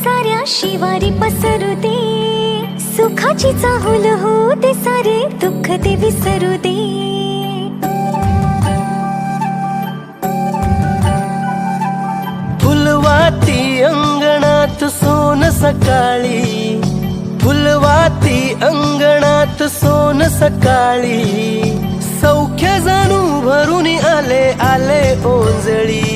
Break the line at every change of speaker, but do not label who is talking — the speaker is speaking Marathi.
साऱ्या शिवारी पसरू दे, सुखाची चाहुल हो दे, सारे दुःख ते विसरू दे.
फुलवाती अंगणात सोन सकाळी, फुलवाती अंगणात सोन सकाळी, सौख्य जणू भरून आले आले ओंजळी.